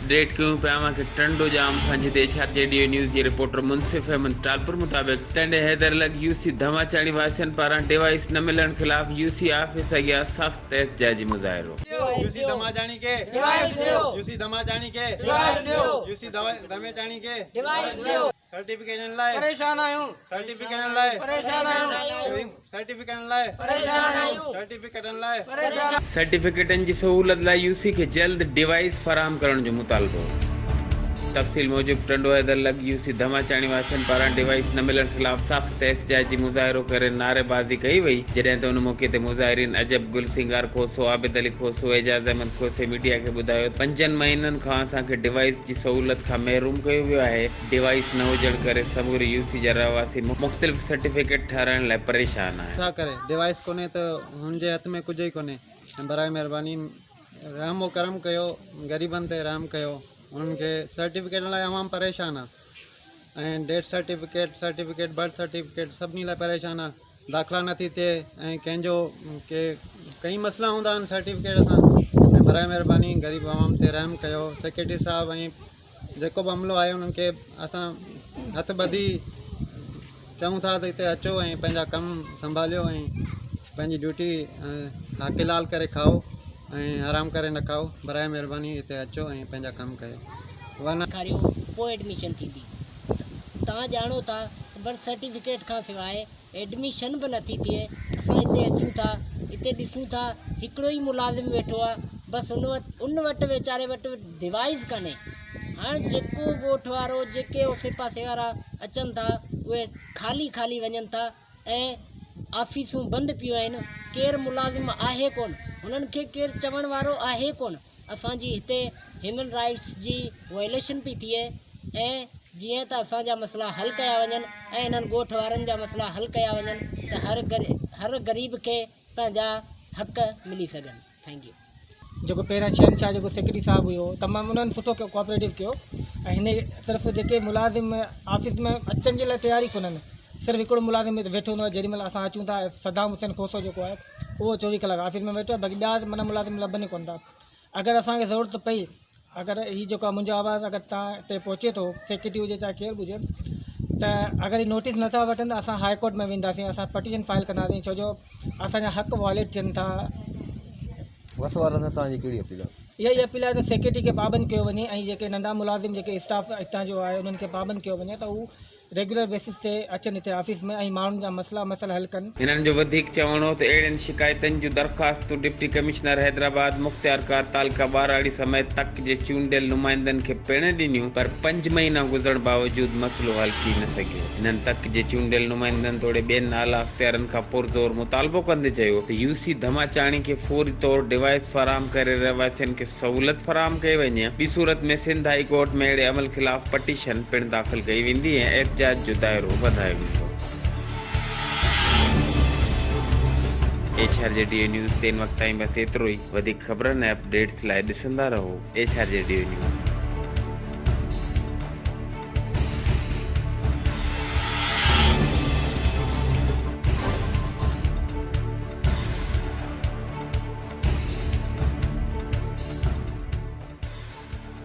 Update क्यों पिया कि टंडो जाम पंहिंजे HRJDO न्यूज़ जी रिपोर्टर मुनसिफ अहमद टालपुर मुताबिक़ टंडे हैदरलग यूसी धमाचाणी वासियुनि पारां डिवाइस न मिलण खिलाफ यूसी ऑफिस अॻियां सख़्त एहतजाजी मुज़ाहिरो। यूसी धमाचाणी के डिवाइस दियो, यूसी धमाचाणी के डिवाइस दियो, यूसी धमाचाणी के डिवाइस दियो। सर्टिफिकेशन लाए परेशान आयो, सर्टिफिकेशन लाए परेशान आयो, सर्टिफिकेशन लाए परेशान आयो, सर्टिफिकेशन लाए परेशान। सर्टिफिकेटन जी सहूलत लाइ यूसी के जल्द डिवाइस फराहम करण जो मुतालबो। तफ़सील मूजिब टंडो हैदरलग यूसी धमाचाणी वासियुनि पारां डिवाइस न मिलण खिलाफ सख़्त एहतजाजी मुज़ाहिरो करे नारेबाज़ी कई वई, जॾहिं त उन मौक़े ते मुज़ाहिरीन अजब गुल सिंगार खोसो, आबिद अली खोसो, एजाज़ अहमद खोसे मीडिया खे ॿुधायो 5 महीननि खां असांखे डिवाइस जी सहूलत खां महरूम कयो वियो आहे। डिवाइस न हुजण करे समूरी यूसी जा रहवासी मुख़्तलिफ़ सर्टिफिकेट ठाराइण लाइ परेशान आहिनि। छा करे डिवाइस कोन्हे त हुनजे हथ में कुझु ई कोन्हे। बराए महिरबानी रहमो करम कयो, ग़रीबनि ते रहम कयो। उन्हनि खे सर्टिफिकेट लाइ तमामु परेशान आहे ऐं डेथ सर्टिफिकेट बर्थ सर्टिफिकेट सभिनी लाइ परेशान आहे। दाख़िला नथी थिए ऐं कंहिंजो के कई मसइला हूंदा आहिनि सर्टिफिकेट सां। बराए महिरबानी ग़रीब आवाम ते रहम कयो। सेक्रेटरी साहब ऐं जेको बि अमलो आहे उन्हनि खे असां हथ ॿधी चऊं था त हिते अचो ऐं पंहिंजा कमु संभालियो ऐं पंहिंजी ड्यूटी हाकिलाल करे खाओ ऐं आराम करे न खाओ। बराए महिरबानी हिते अचो ऐं पंहिंजा कमु कयो। वरना खारियो पोइ एडमिशन थींदी। तव्हां ॼाणो था बर्थ सर्टिफिकेट खां सवाइ एडमिशन बि नथी थिए। असां हिते अचूं था, हिते ॾिसूं था हिकिड़ो ई मुलाज़िम वेठो आहे, बसि उन वटि वीचारे वटि डिवाइस कान्हे। हाणे जेको ॻोठ वारो जेके ओसे पासे वारा अचनि था उहे ख़ाली वञनि था ऐं ऑफिसूं बंदि पियूं आहिनि। केरु मुलाज़िम आहे कोन, उन्हनि खे केरु चवण वारो आहे कोन। असांजी हिते ह्यूमन राइट्स जी वायलेशन पई थिए ऐं जीअं त असांजा मसइला हल कया वञनि ऐं इन्हनि ॻोठ वारनि जा मसइला हल कया वञनि त हर ग़रीब खे पंहिंजा हक़ मिली सघनि। Thank U. जो पहिरियां शहनशाह जेको सेक्रेटरी साहब हुयो तमामु उन्हनि सुठो कोऑपरेटिव कयो ऐं हिन तरफ़ जेके मुलाज़िम ऑफिस में अचण जे लाइ तयारी कोन्हनि। सिर्फ़ु हिकिड़ो मुलाज़िम वेठो हूंदो आहे। जेॾीमहिल असां अचूं था सदाम हुसैन खोसो जेको आहे उहो 24 कलाक ऑफिस में वेठो आहे, बाक़ी ॿिया माना मुलाज़िम लभनि कोन था। अगरि असांखे ज़रूरत पई, अगरि हीअ जेको आहे मुंहिंजो आवाज़ु अगरि तव्हां हिते पहुचे थो, सेक्रेटरी हुजे चाहे केरु हुजे, त अगरि हीअ नोटिस नथा वठनि त असां हाई कोर्ट में वेंदासीं, असां पटिशन फाइल कंदासीं, छो जो असांजा हक़ वॉलेट थियनि था। बस वारनि सां तव्हांजी कहिड़ी अपील आहे? इहा ई अपील आहे त सेक्रेटरी खे पाबंद कयो वञे ऐं जेके नंढा मुलाज़िम जेके स्टाफ हितां जो आहे उन्हनि खे पाबंद कयो वञे त हू रेगुलर बेसिस ते अचनि हिते ऑफिस में ऐं माण्हुनि जा मसइला हल कनि। हिननि जो वधीक चवणो त अहिड़ियुनि शिकायतुनि जूं दरख़्वास्तूं डिप्टी कमिश्नर हैदराबाद मुख़्तियार कार तालका बाराड़ी समेत तक जे चूंडियल नुमाइंदनि खे पिण ॾिनियूं, पर 5 महीना गुज़रण बावजूदि मसइलो हल थी न सघियो। हिननि तक जे चूंडियल नुमाइंदनि तोड़े ॿियनि आला अख़्तियारनि खां पुरज़ोर मुतालबो कंदे चयो त यूसी धमाचाणी खे फौरी तौरु डिवाइस फराहम करे रहवासियुनि खे सहूलत फराहम कई वञे। ॿी सूरत में सिंध हाई कोर्ट में अहिड़े अमल ख़िलाफ़ पटिशन पिण दाख़िल कई वेंदी ऐं एहतजाज जो दायरो वधायो वेंदो। HRJDO न्यूज़ 3 वक़्त ताईं बसि एतिरो ई। वधीक ख़बरनि ऐं अपडेट्स लाइ ॾिसंदा रहो HRJDO न्यूज़।